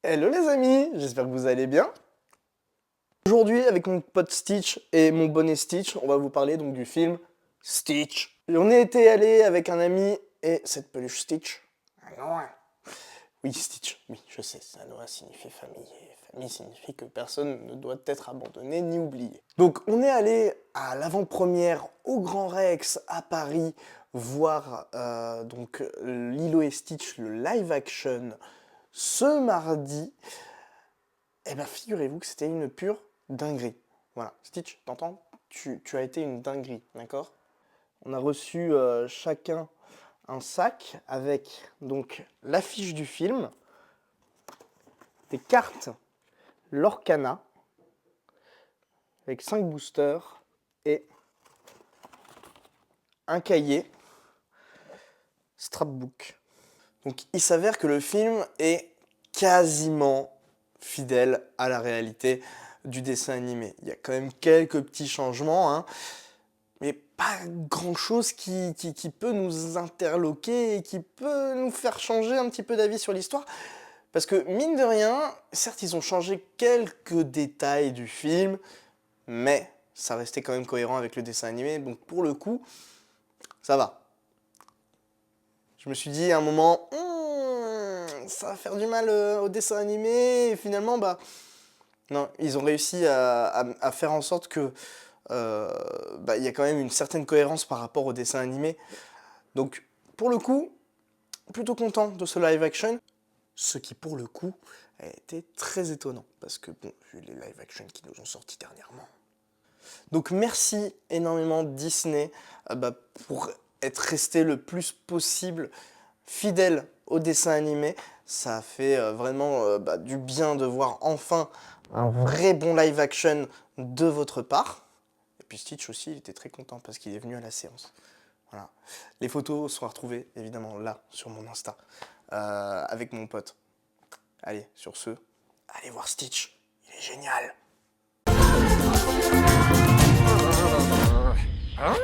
Hello les amis, j'espère que vous allez bien. Aujourd'hui, avec mon pote Stitch et mon bonnet Stitch, on va vous parler donc du film Stitch. On était allé avec un ami et cette peluche Stitch. Un noix. Oui, Stitch, oui, je sais, ça doit signifier famille. Et famille signifie que personne ne doit être abandonné ni oublié. Donc, on est allé à l'avant-première au Grand Rex à Paris voir donc Lilo et Stitch, le live action, ce mardi. Eh bien, figurez-vous que c'était une pure dinguerie. Voilà, Stitch, t'entends? Tu as été une dinguerie, d'accord? On a reçu chacun un sac avec donc l'affiche du film, des cartes Lorcana, avec 5 boosters, et un cahier Strapbook. Donc il s'avère que le film est quasiment fidèle à la réalité du dessin animé. Il y a quand même quelques petits changements, hein, mais pas grand-chose qui peut nous interloquer et qui peut nous faire changer un petit peu d'avis sur l'histoire. Parce que, mine de rien, certes, ils ont changé quelques détails du film, mais ça restait quand même cohérent avec le dessin animé, donc pour le coup, ça va. Je me suis dit à un moment, ça va faire du mal au dessin animé, et finalement, bah, non, ils ont réussi à faire en sorte que il y a quand même une certaine cohérence par rapport au dessin animé. Donc, pour le coup, plutôt content de ce live action, ce qui, pour le coup, a été très étonnant, parce que, bon, vu les live action qui nous ont sortis dernièrement. Donc, merci énormément Disney pour être resté le plus possible fidèle au dessin animé. Ça a fait vraiment du bien de voir enfin un vrai bon live action de votre part. Et puis Stitch aussi, il était très content parce qu'il est venu à la séance. Voilà. Les photos sont à retrouver évidemment là sur mon Insta avec mon pote. Allez, sur ce, allez voir Stitch, il est génial. Hein?